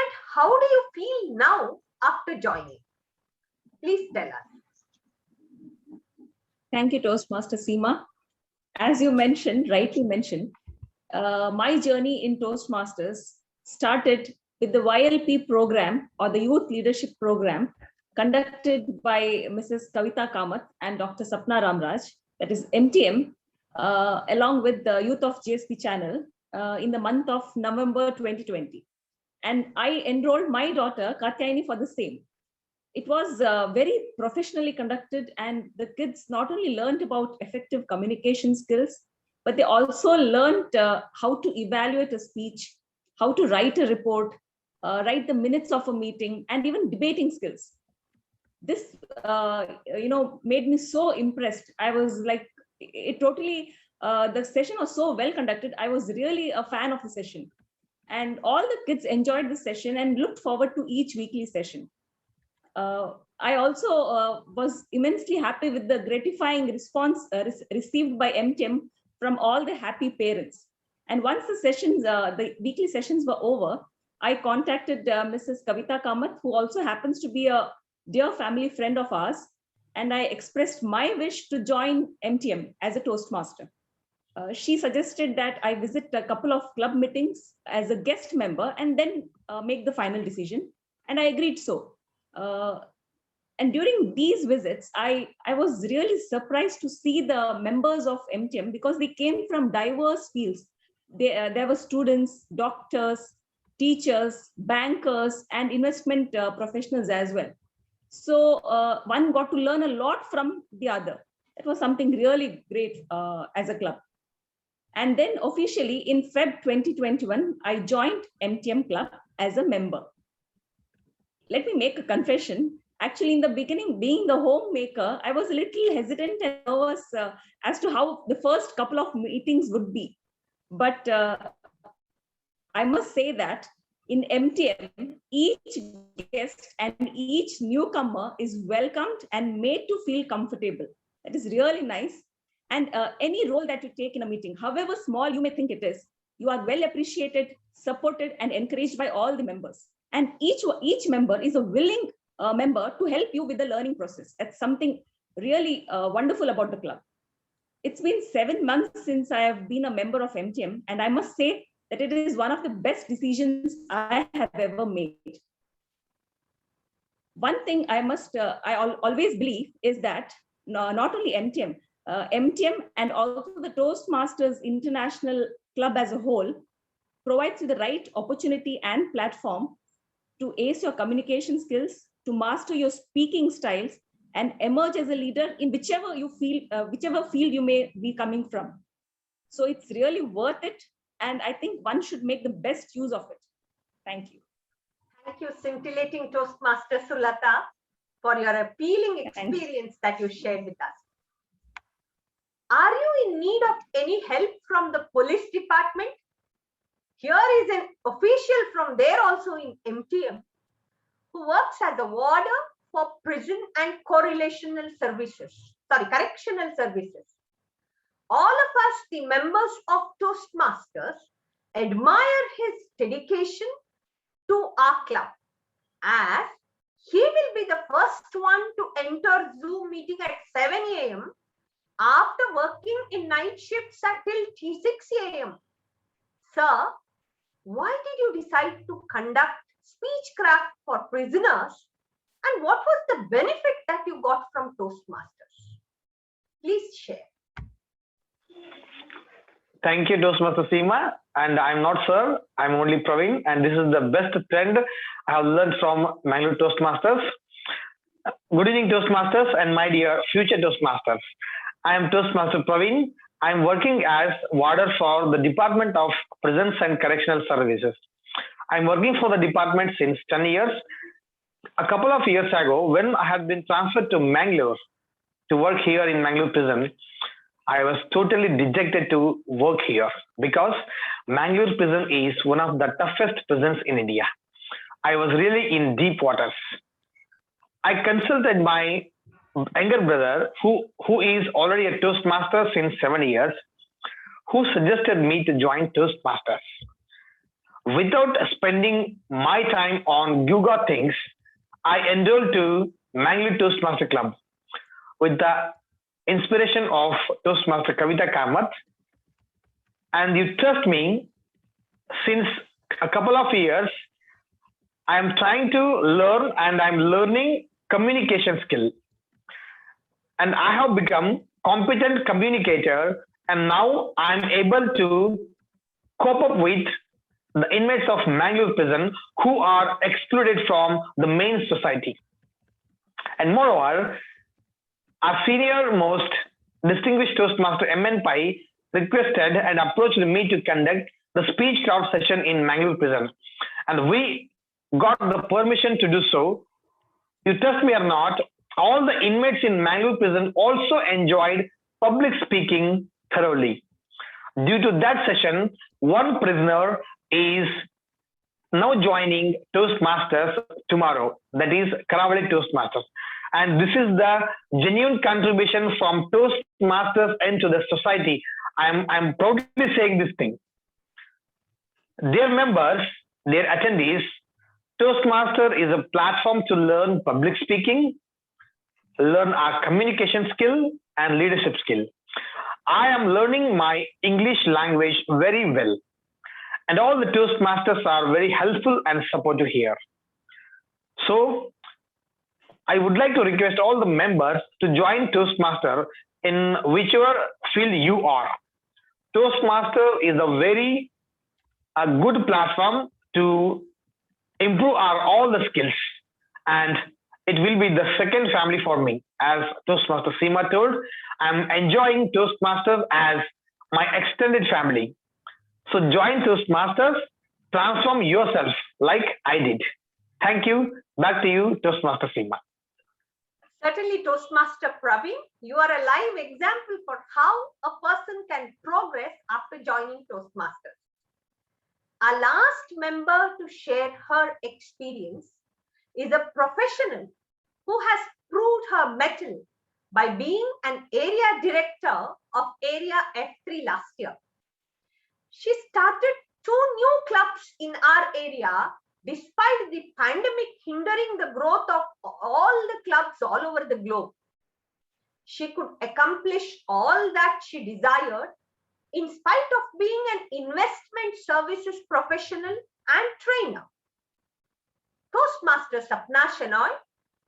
B: and how do you feel now after joining? Please tell us.
O: Thank you, Toastmaster Seema. As you mentioned, rightly mentioned, my journey in Toastmasters started with the YLP program or the Youth Leadership Program conducted by Mrs. Kavita Kamath and Dr. Sapna Ramraj, that is MTM, along with the Youth of GSP channel in the month of November 2020. And I enrolled my daughter Katyayani for the same. It was very professionally conducted, and the kids not only learned about effective communication skills, but they also learned how to evaluate a speech, how to write a report, write the minutes of a meeting, and even debating skills. This, made me so impressed. I was like, it totally, the session was so well conducted. I was really a fan of the session. And all the kids enjoyed the session and looked forward to each weekly session. I also was immensely happy with the gratifying response received by MTM from all the happy parents. And once the sessions, the weekly sessions were over, I contacted Mrs. Kavita Kamath, who also happens to be a dear family friend of ours, and I expressed my wish to join MTM as a Toastmaster. She suggested that I visit a couple of club meetings as a guest member and then make the final decision, and I agreed so. And during these visits, I was really surprised to see the members of MTM because they came from diverse fields. There were students, doctors, teachers, bankers, and investment professionals as well. So one got to learn a lot from the other. It was something really great as a club. And then officially in Feb 2021, I joined MTM Club as a member. Let me make a confession. Actually, in the beginning, being the homemaker, I was a little hesitant and nervous as to how the first couple of meetings would be. But I must say that in MTM, each guest and each newcomer is welcomed and made to feel comfortable. That is really nice. And any role that you take in a meeting, however small you may think it is, you are well appreciated, supported, and encouraged by all the members. And each member is a willing member to help you with the learning process. That's something really wonderful about the club. It's been 7 months since I have been a member of MTM, and I must say that it is one of the best decisions I have ever made. One thing I always believe is that not only MTM and also the Toastmasters International Club as a whole provides you the right opportunity and platform to ace your communication skills, to master your speaking styles, and emerge as a leader in whichever field you may be coming from. So it's really worth it. And I think one should make the best use of it. Thank you.
B: Thank you, scintillating Toastmaster Sulata, for your appealing experience that you shared with us. Are you in need of any help from the police department? Here is an official from there also in MTM who works as a warder for prison and correctional services. All of us, the members of Toastmasters, admire his dedication to our club, as he will be the first one to enter Zoom meeting at 7 a.m. after working in night shifts until 6 a.m. Sir, why did you decide to conduct speechcraft for prisoners, and what was the benefit that you got from Toastmasters? Please share.
P: Thank you, Toastmaster Seema. And I'm not sir, I'm only Praveen. And this is the best trend I have learned from Mangalore Toastmasters. Good evening, Toastmasters, and my dear future Toastmasters. I am Toastmaster Praveen. I am working as warder for the Department of Prisons and Correctional Services. I am working for the department since 10 years. A couple of years ago, when I had been transferred to Mangalore to work here in Mangalore Prison, I was totally dejected to work here because Mangalore Prison is one of the toughest prisons in India. I was really in deep waters. I consulted my younger brother, who is already a Toastmaster since 7 years, who suggested me to join Toastmasters. Without spending my time on Guga things, I enrolled to Mangalore Toastmaster Club with the inspiration of Toastmaster Kavita Kamath. And you trust me, since a couple of years, I am trying to learn and I'm learning communication skill. And I have become competent communicator, and now I'm able to cope up with the inmates of Mangalore Prison who are excluded from the main society. And moreover, our senior most distinguished Toastmaster MN Pai requested and approached me to conduct the speech crowd session in Mangalore Prison. And we got the permission to do so. You trust me or not, all the inmates in Mangalore Prison also enjoyed public speaking thoroughly. Due to that session, one prisoner is now joining Toastmasters tomorrow, that is Karavali Toastmasters. And this is the genuine contribution from Toastmasters into the society. I'm proudly saying this thing. Dear members, dear attendees, Toastmaster is a platform to learn public speaking, learn our communication skill and leadership skill. I am learning my English language very well. And all the Toastmasters are very helpful and supportive here. So I would like to request all the members to join Toastmaster in whichever field you are. Toastmaster is a good platform to improve all the skills, and it will be the second family for me. As Toastmaster Seema told, I'm enjoying Toastmasters as my extended family. So join Toastmasters, transform yourself like I did. Thank you. Back to you, Toastmaster Seema.
B: Certainly, Toastmaster Praveen, you are a live example for how a person can progress after joining Toastmasters. Our last member to share her experience is a professional who has proved her mettle by being an area director of Area F3 last year. She started 2 new clubs in our area despite the pandemic hindering the growth of all the clubs all over the globe. She could accomplish all that she desired in spite of being an investment services professional and trainer. Toastmaster Sapna Shenoy,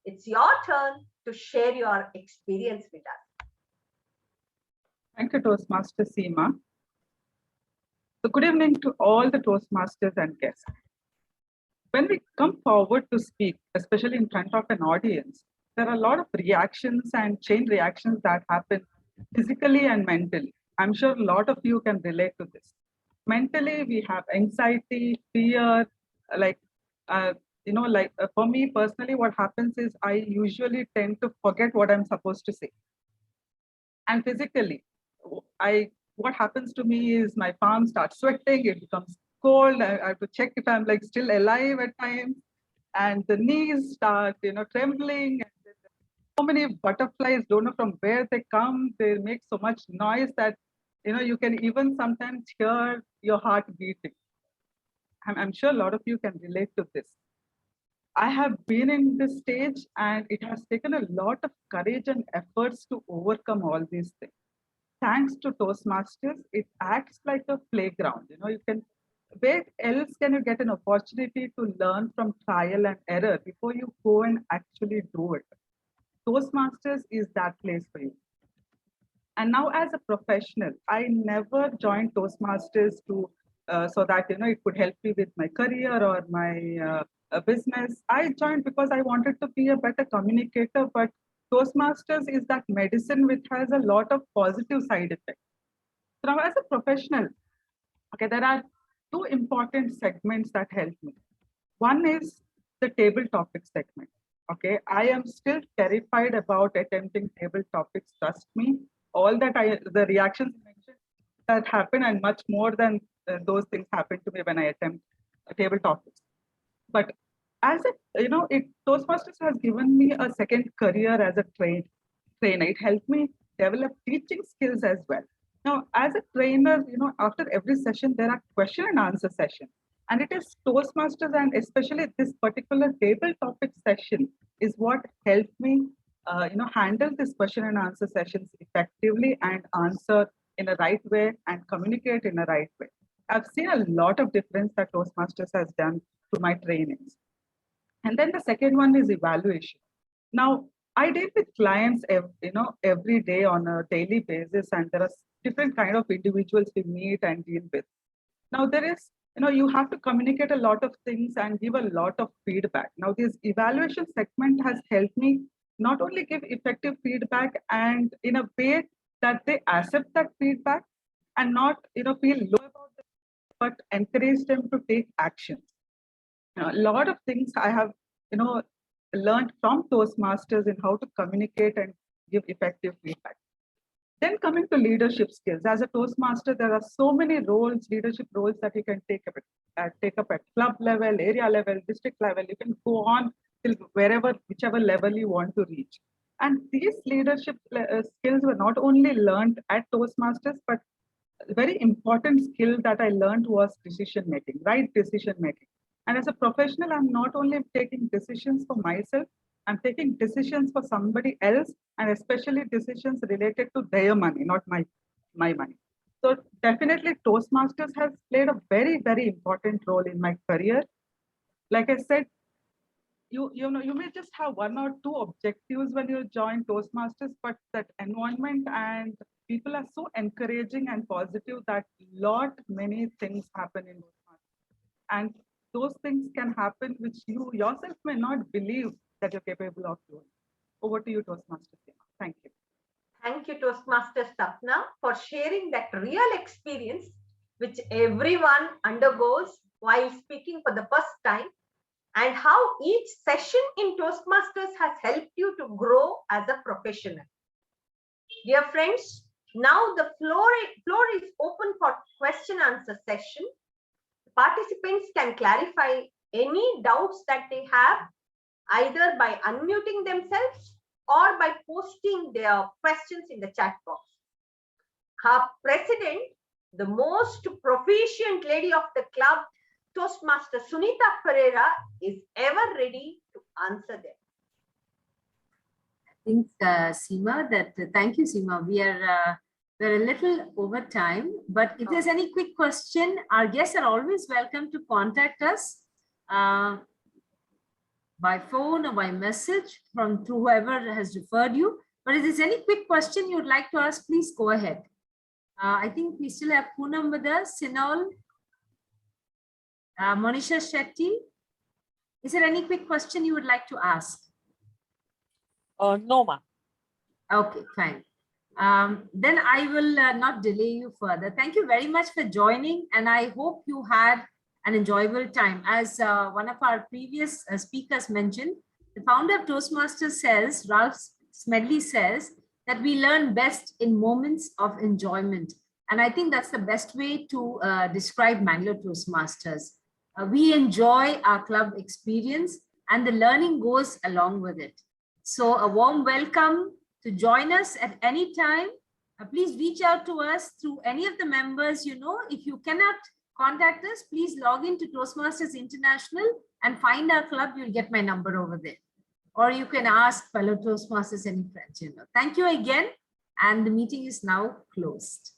B: it's your turn to share your experience with us.
Q: Thank you, Toastmaster Seema. So good evening to all the Toastmasters and guests. When we come forward to speak, especially in front of an audience, there are a lot of reactions and chain reactions that happen physically and mentally. I'm sure a lot of you can relate to this. Mentally, we have anxiety, fear, for me personally, what happens is I usually tend to forget what I'm supposed to say. And physically, what happens to me is my palms start sweating, it becomes cold, I have to check if I'm still alive at times, and the knees start, trembling. And so many butterflies, don't know from where they come, they make so much noise that, you can even sometimes hear your heart beating. I'm sure a lot of you can relate to this. I have been in this stage and it has taken a lot of courage and efforts to overcome all these things. Thanks to Toastmasters, it acts like a playground. Where else can you get an opportunity to learn from trial and error before you go and actually do it? Toastmasters is that place for you. And now as a professional, I never joined Toastmasters to so that it could help me with my career or my business. I joined because I wanted to be a better communicator, but Toastmasters is that medicine which has a lot of positive side effects. So now as a professional, okay, there are two important segments that help me. One is the table topics segment. Okay, I am still terrified about attempting table topics. Trust me, all that the reactions mentioned that happen and much more than those things happen to me when I attempt table topics. But as Toastmasters has given me a second career as a trainer. It helped me develop teaching skills as well. Now, as a trainer, after every session, there are question and answer sessions. And it is Toastmasters, and especially this particular table topic session is what helped me, handle this question and answer sessions effectively and answer in a right way and communicate in a right way. I've seen a lot of difference that Toastmasters has done to my trainings. And then the second one is evaluation. Now, I deal with clients, every day on a daily basis, and there are different kind of individuals we meet and deal with. Now, there is, you have to communicate a lot of things and give a lot of feedback. Now, this evaluation segment has helped me not only give effective feedback and in a way that they accept that feedback and not, feel low about it, but encourage them to take action. A lot of things I have, learned from Toastmasters in how to communicate and give effective feedback. Then coming to leadership skills, as a Toastmaster, there are so many roles, leadership roles that you can take up at club level, area level, district level. You can go on till whichever level you want to reach. And these leadership skills were not only learned at Toastmasters, but a very important skill that I learned was decision making, right decision making. And as a professional, I'm not only taking decisions for myself, I'm taking decisions for somebody else, and especially decisions related to their money, not my money. So definitely Toastmasters has played a very, very important role in my career. Like I said, you may just have one or two objectives when you join Toastmasters, but that environment and people are so encouraging and positive that many things happen in Toastmasters. And those things can happen which you yourself may not believe that you're capable of doing. Over to you, Toastmaster Seema. Thank you.
B: Thank you, Toastmaster Sapna, for sharing that real experience which everyone undergoes while speaking for the first time, and how each session in Toastmasters has helped you to grow as a professional. Dear friends, now the floor is open for question answer session. Participants can clarify any doubts that they have either by unmuting themselves or by posting their questions in the chat box. Our president, the most proficient lady of the club, Toastmaster Sunita Pereira, is ever ready to answer them.
A: I think, Seema, thank you, Seema. We're a little over time, but if there's any quick question, our guests are always welcome to contact us by phone or by message through whoever has referred you. But if there's any quick question you'd like to ask, please go ahead. I think we still have Poonam with us, Sinol, Monisha Shetty. Is there any quick question you would like to ask?
K: No, ma'am.
A: Okay, fine. Then I will not delay you further. Thank you very much for joining, and I hope you had an enjoyable time. As one of our previous speakers mentioned, the founder of Toastmasters says, Ralph Smedley says, that we learn best in moments of enjoyment. And I think that's the best way to describe Mangalore Toastmasters. We enjoy our club experience and the learning goes along with it. So a warm welcome to join us at any time. Please reach out to us through any of the members. If you cannot contact us, please log into Toastmasters International and find our club. You'll get my number over there. Or you can ask fellow Toastmasters any friends. Thank you again. And the meeting is now closed.